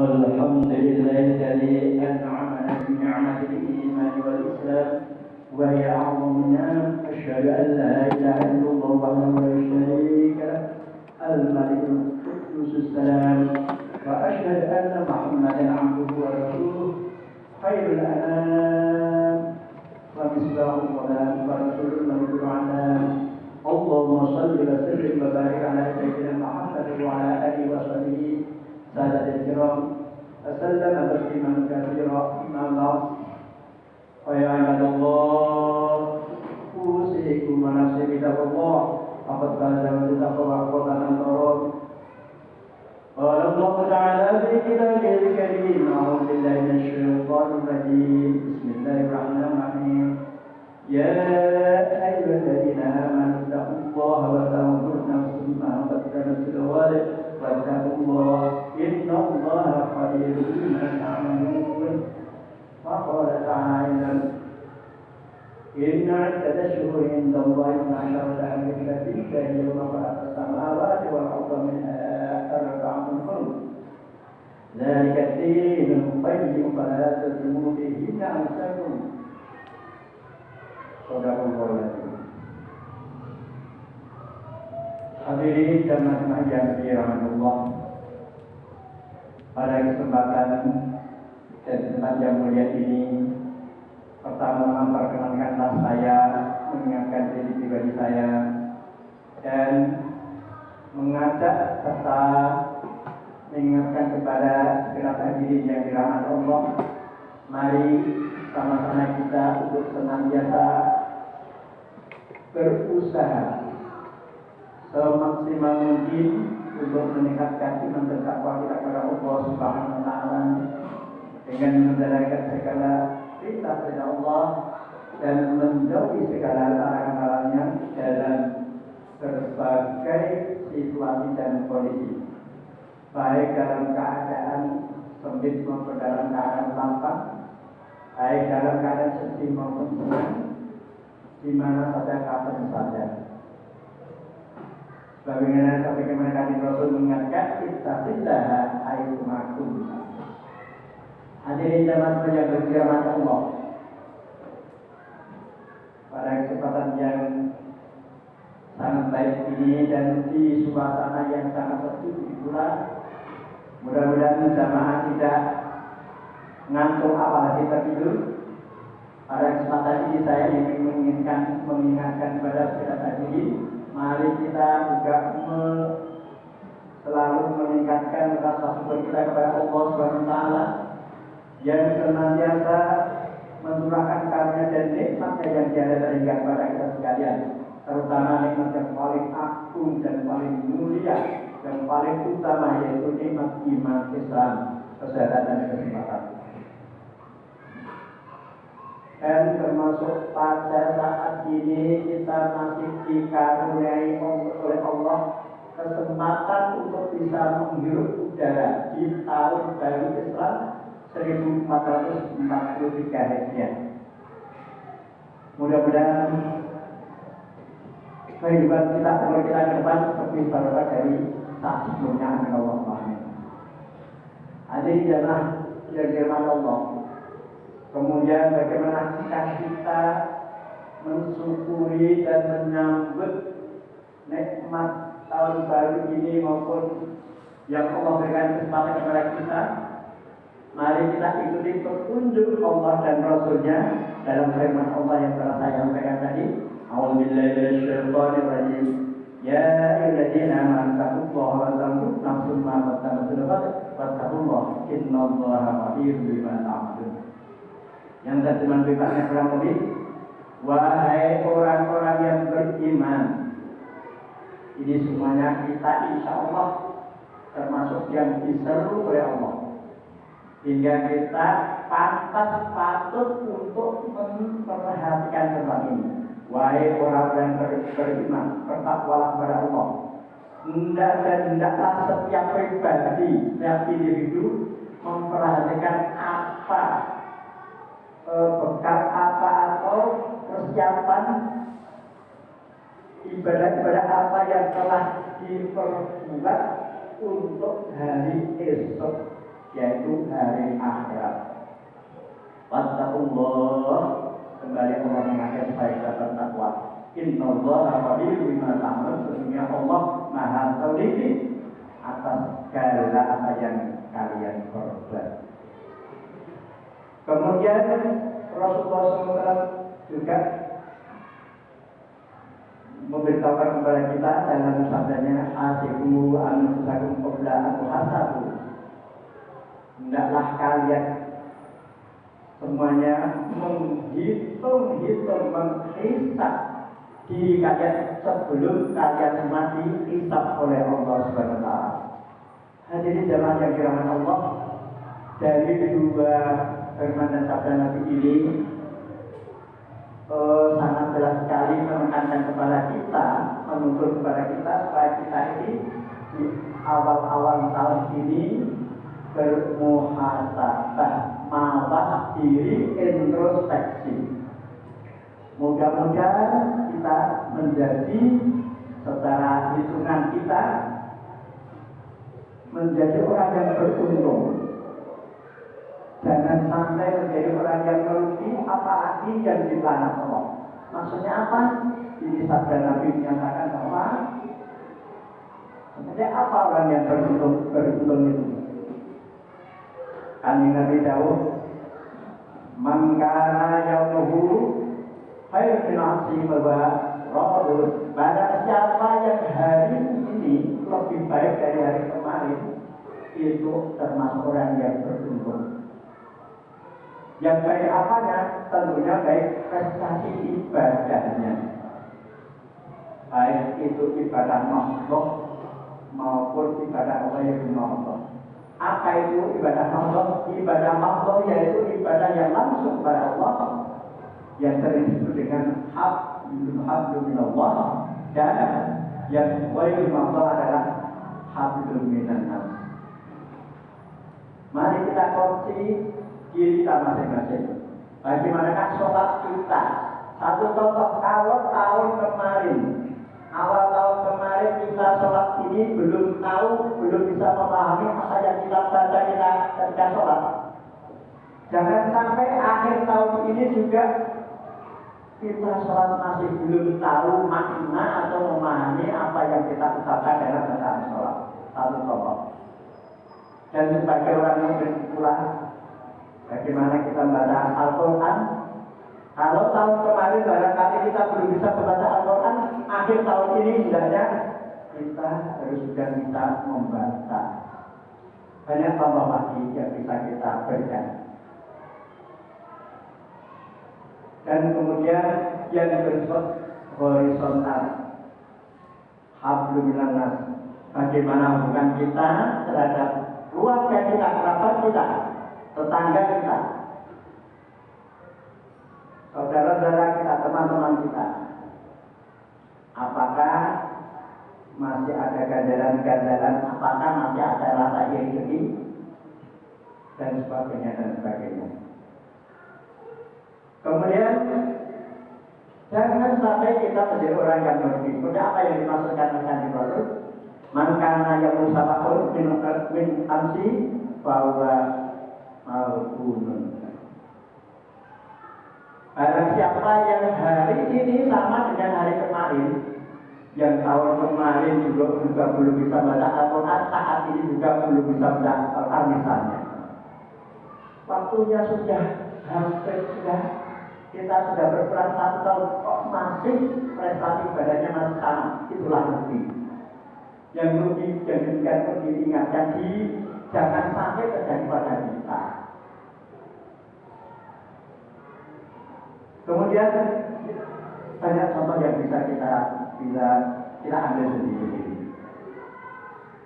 الحمد لله الذي أنعمنا بنعمة الإيمان والإسلام وهي أعظم النعم. أشهد أن لا إله إلا الله وحده لا شريك له الملك القدوس السلام، وأشهد أن محمدا عبده ورسوله خير الأنام ومصباح الظلام ورسول المولود العلام. اللهم صل وسلم وبارك على سيدنا محمد وعلى آله وصحبه سادة الكرام وسلم تسليما كثيرا. أما بعد، فيا عباد الله أوصيكم ونفسي بتقوى الله فقد فاز من تقوى فوزا عظيما. قال الله تعالى في كتابه الكريم: أعوذ بالله من الشيطان الرجيم، بسم الله الرحمن الرحيم. يا أيها الذين آمنوا اتقوا الله ولتنظر نفس ما قدمت لغد واتقوا الله إن الله خبير بما تعملون. وقال تعالى: إن عدة الشهور عند الله 12 شهرا في الله يوم خلق السماوات والأرض منها أربعة حرم ذلك الدين القيم فلا تظلموا فيهن أنفسكم. Sadaqallahul. Hadirin jamaah yang dirahmati Allah, pada kesempatan dan tempat yang mulia ini, pertama memperkenalkanlah saya, mengingatkan diri pribadi saya, dan mengajak serta mengingatkan kepada segenap hadirin yang dirahmati Allah. Mari sama-sama kita untuk senantiasa berusaha semaksimal mungkin untuk meningkatkan iman dan takwa kita kepada Allah Subhanahu wa taala dengan menjalankan segala perintah Allah dan menjauhi segala larangan-larangannya dalam berbagai situasi dan kondisi, baik dalam keadaan sempit maupun dalam keadaan lapang, baik dalam keadaan sedih maupun senang, di mana saja, kapan saja. Sebagaimana kami Rasul mengingatkan, ittaqillaha haitsuma kuntum. Hadirin jamaah yang dirahmati Allah, pada kesempatan yang sangat baik ini dan di suasana yang sangat sejuk pula, mudah-mudahan jamaah tidak ngantuk apalagi tertidur. Pada kesempatan ini saya ingin mengingatkan kepada kita hadirin, mari kita juga selalu meningkatkan rasa syukur kita kepada Allah Subhanahu wa taala yang senantiasa mencurahkan karunia dan nikmatnya yang tiada terhingga kepada kita sekalian, terutama nikmat yang paling agung dan paling mulia dan paling utama, yaitu nikmat iman, Islam, kesehatan dan kesempatan. Dan termasuk pada saat ini kita masih dikaruniai oleh Allah kesempatan untuk bisa menghirup udara di tahun baru Islam 1443 Hijriah. Mudah-mudahan kehidupan kita ke depan seperti barokah dari saat sebelumnya. Amin Allahumma amin. Hadirin jamaah yang dirahmati Allah, kemudian bagaimana kita mensyukuri dan menyambut nikmat tahun baru ini maupun yang Allah berikan kesempatan kepada kita. Mari kita ikuti petunjuk Allah dan Rasulnya dalam firman Allah yang telah saya sampaikan tadi. A'udzubillahi minasyaitonir rajim. Ya ayyuhalladzina amanu taqullaha wa tanzur nafsum ma qaddamat lighad wattaqullaha innallaha khabirum bima ta'malun. Yang terjemahan bebasnya kurang lebih, wahai orang-orang yang beriman. Ini semuanya kita insya Allah termasuk yang diseru oleh Allah, hingga kita patut untuk memperhatikan tentang ini. Wahai orang-orang yang beriman, bertakwalah kepada Allah. Hendaklah setiap pribadi, setiap individu memperhatikan apa bekal apa atau persiapan ibadah-ibadah apa yang telah diperbuat untuk hari esok, yaitu hari akhirat. Wattaqullah, kembali Allah mengajak supaya kita bertakwa. Innallaha khabirun bima ta'malun, sesungguhnya Allah Maha teliti atas segala apa yang kalian perbuat. Kemudian Rasulullah SAW juga memberitahukan kepada kita dalam sabdanya, hasibu anfusakum qabla an tuhasabu. Hendaklah kalian semuanya menghitung menghisab diri kalian sebelum kalian mati hisab oleh Allah Subhanahu wa taala. Hadirin jamaah yang dirahmati Allah, dari dua firman dan sabda Nabi ini sangat jelas sekali menekankan kepada kita, menuntut kepada kita supaya kita ini di awal-awal tahun ini bermuhasabah, mawas diri, introspeksi. Mudah-mudahan kita menjadi secara hitungan kita menjadi orang yang beruntung. Jangan sampai menjadi orang yang merugi, apalagi yang dilaknat Allah. Maksudnya apa? Ini sabda Nabi menyatakan bahwa sebenarnya apa orang yang beruntung itu? Kanjeng Nabi dawuh, "Man kana yaumuhu khairun min amsi bahwa Rabbul." Barang siapa yang hari ini lebih baik dari hari kemarin, itu termasuk orang yang beruntung. Yang baik apanya? Tentunya baik prestasi ibadahnya. Baik itu ibadah makhluk maupun ibadah Allah. Apa itu ibadah makhluk? Ibadah makhluk yaitu ibadah yang langsung kepada Allah, yang sering disebut dengan hablum minallah, dan yang wajib makhluk adalah hablum minannas. Mari kita koreksi diri kita masing-masing. Bagaimanakah sholat kita? Satu contoh, kalau tahun kemarin, awal tahun kemarin kita sholat ini belum tahu, belum bisa memahami apa yang kita baca kita ketika sholat. Jangan sampai akhir tahun ini juga kita sholat masih belum tahu makna atau memahami apa yang kita ucapkan dalam bacaan sholat. Satu contoh. Dan sebagai orang mukmin pula, bagaimana kita membaca Al-Quran? Kalau tahun kemarin barangkali kita belum bisa membaca Al-Quran, akhir tahun ini hendaknya kita harus sudah bisa membaca. Banyak contoh lagi yang bisa kita berikan. Dan kemudian yang bersifat horizontal, hablum minannas. Bagaimana hubungan kita terhadap keluarga kita, kerabat kita, tetangga kita, saudara-saudara kita, teman-teman kita. Apakah masih ada ganjalan-ganjalan? Apakah masih ada rasa iri dan sebagainya dan sebagainya. Kemudian jangan sampai kita menjadi orang yang merugi. Seperti apa yang dimaksudkan dengan Rasul? Man kana yamusabaqun min amsi bahwa malkunun. Barang siapa yang hari ini sama dengan hari kemarin, yang tahun kemarin juga belum bisa baca Al-Quran, saat ini juga belum bisa baca Al-Quran misalnya. Waktunya sudah hampir kita sudah berperan 1 tahun, kok masih prestasi badannya masih sama, itulah rugi. Yang rugi yang demikian pun diingatkan jangan sampai terjadi pada kita. Kemudian banyak contoh yang bisa kita ambil sendiri.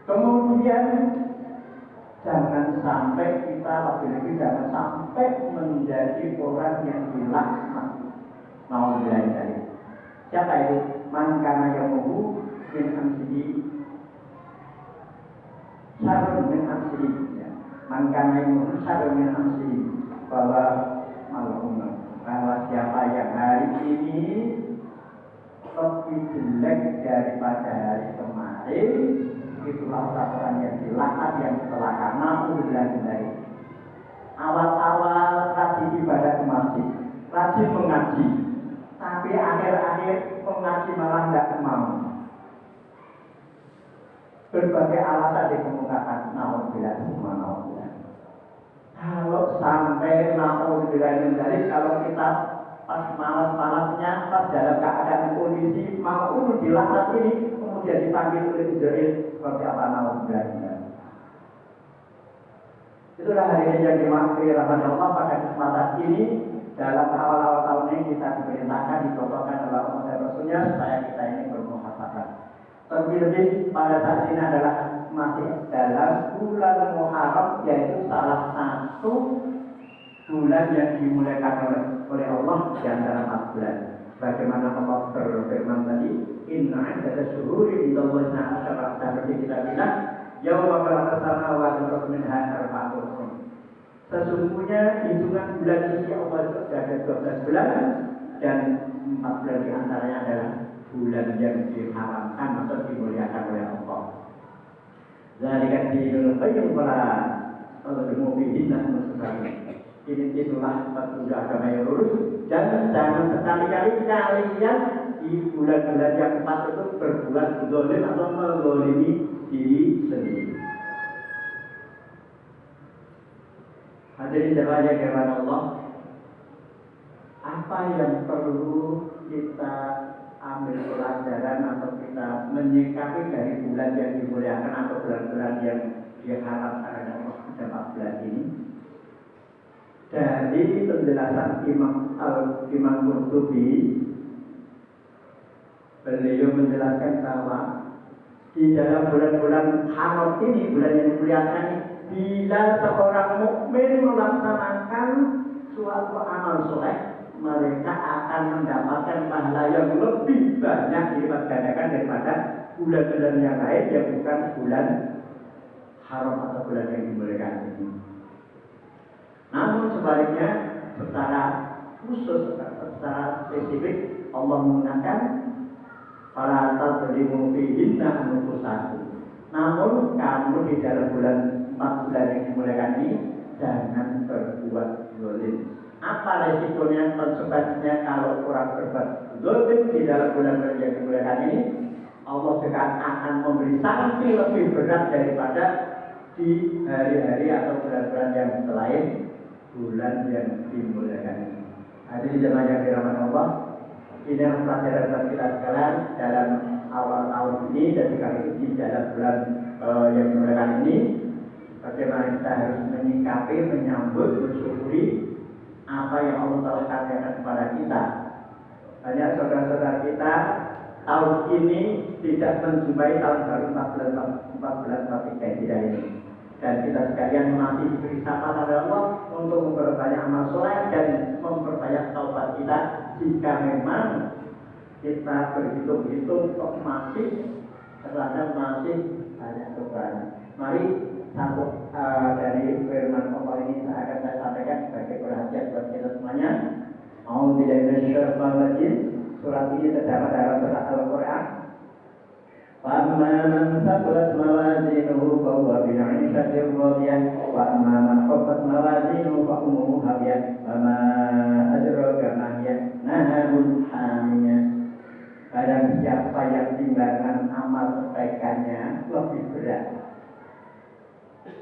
Kemudian jangan sampai kita lebih-lebih jangan sampai menjadi orang yang dilaknat. Mau belajar. Siapa itu? Man kana yamuhu min amsihi syarrun min amsihi. Man kana yamuhu syarrun min amsihi bahwa bahwa siapa yang hari ini lebih jelek daripada hari kemarin, itulah orang yang dilaknat yang celaka. Namun dari awal-awal rajin ibadah ke masjid, rajin mengaji, tapi akhir-akhir mengaji malah tidak mau. Berbagai alasan dikemukakan, namun tidak semua namun. Kalau sampai namun dari kalau kita pas malas-malasnya, pas dalam keadaan kondisi mau dilaknat ini, kemudian dipanggil oleh Jibril seperti apa namun itulah hari ini yang dimaksud rahmat Allah pada kesempatan ini. Dalam awal-awal tahun ini kita diperintahkan, dicontohkan oleh Allah dan Rasulnya supaya kita ini bermuhasabah. Terlebih pada saat ini adalah masih dalam bulan Muharram, yaitu salah satu bulan yang dimulaikan oleh Allah di antara 4 bulan. Bagaimana Allah berfirman tadi, Inna ada syuhuri indallahi asyara seperti kita bilang, yauma khalaqa samawati wal arda minha arba'atun hurum. Sesungguhnya hitungan bulan isi Allah itu ada 12 bulan dan 4 bulan di antaranya adalah bulan yang diharamkan atau dimuliakan oleh Allah. Zalika dinul qayyim wala tadhlimu fihi nafsan. Ini itulah petunjuk agama yang lurus, dan jangan sekali-kali kalian di bulan-bulan yang 4 itu berbuat zalim atau menzalimi diri sendiri. Hadirin jemaah yang dirahmati Allah, apa yang perlu kita ambil pelajaran atau kita menyikapi dari bulan yang dimuliakan atau bulan-bulan yang diharapkan oleh Allah pada 4 bulan ini? Dari penjelasan Imam Qurtubi, beliau menjelaskan bahwa di dalam bulan-bulan haram ini, bulan yang dimuliakan ini, bila seorang mukmin melaksanakan suatu amal soleh, mereka akan mendapatkan pahala yang lebih banyak dilipat gandakan daripada bulan-bulan yang lain yang bukan bulan haram atau bulan yang dimuliakan ini. Namun sebaliknya, secara khusus, secara spesifik, Allah menggunakan para tadlimu fihinna anfusakum. Namun kamu di dalam bulan 4 bulan yang dimuliakan ini jangan berbuat zalim. Apa resikonya, konsekuensinya kalau orang berbuat zalim di dalam bulan-bulan yang dimuliakan ini? Allah juga akan memberi sanksi lebih berat daripada di hari-hari atau bulan-bulan yang selain bulan yang dimuliakan ini. Hadirin jemaah yang dirahmati Allah, ini adalah pelajaran buat kita sekalian dalam awal tahun ini dan juga di dalam bulan yang dimuliakan ini. Bagaimana kita harus menyikapi, menyambut, bersyukuri apa yang Allah telah karuniakan kepada kita. Banyak saudara-saudara kita tahun ini tidak menjumpai tahun baru 1443 Hijriah ini. Dan kita sekalian masih diberi kesempatan oleh Allah untuk memperbanyak amal soleh dan memperbanyak taubat kita. Jika memang kita berhitung-hitung kok masih terhadap masih banyak kekurangan. Mari sambut dari firman Allah ini akan saya sampaikan sebagai perhatian buat kita semuanya. A'udzubillahi minasyaitonir rajim. Surat ini terdapat dalam surat Al-Quran. فَأَمَّا مَنْ ثَقُلَتْ مَوَازِينُهُ فَهُوَ فِي عِيشَةٍ رَاضِيَةٍ وَأَمَّا مَنْ خَفَّتْ مَوَازِينُهُ فَأُمُّهُ هَاوِيَةٌ وَمَا أَدْرَاكَ مَا هِيَهْ نَارٌ حَامِيَةٌ. Barang siapa yang timbangan amal kebaikannya lebih berat,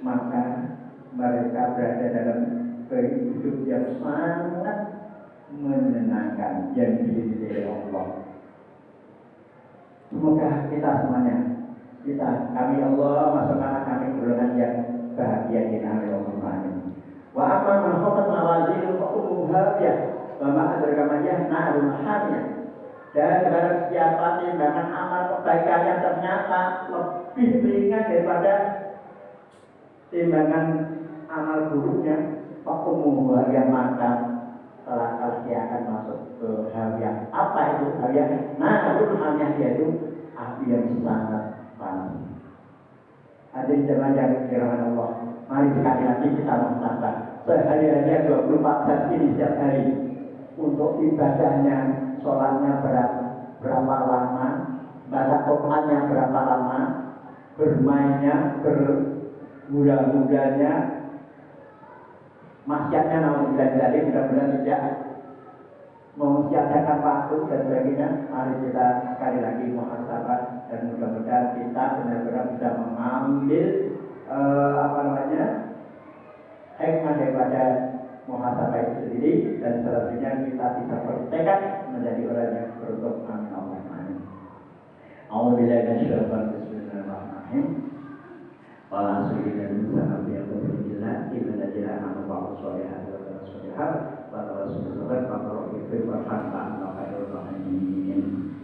maka mereka berada dalam hidup yang sangat menyenangkan yang diridhai Allah. Semoga kita semuanya, kami Allah masukkan kami golongan yang bahagia di nama Allah. Wa amma man khafat mawazinu fa ummuhu hawiyah wa ma adraka ma hiya narun hamiyah. Dan barang siapa timbangan amal kebaikan yang ternyata lebih ringan daripada timbangan amal buruknya, fa ummuhu hawiyah, maka kelak dia akan masuk ke hawiyah. Apa itu hawiyah? Narun hamiyah, yaitu api yang sangat panas. Hadirin jemaah yang dirahmati Allah, mari sekali lagi kita muhasabah. Sehari-harinya 24 jam ini setiap hari, untuk ibadahnya, sholatnya berapa lama, baca Qur'annya berapa lama, bermainnya, bermudah-mudahnya, maksiatnya namun dari mudah-mudahan tidak mensia-siakan waktu dan sebagainya. Mari kita sekali lagi muhasabah dan mudah-mudahan kita benar-benar bisa mengambil hikmah daripada muhasabah itu sendiri, dan selanjutnya kita bisa bertekad menjadi orang yang beruntung. Amin Allahumma amin. A'udzubillahi minasyaitonir rajim. Bismillahirrahmanirrahim. Wala sayyidina Muhammad ya Rasulullah inna jalla ma'al sholihat wa sholihat wa rasulullah wa rabbil wa fa'ala khairul rahim.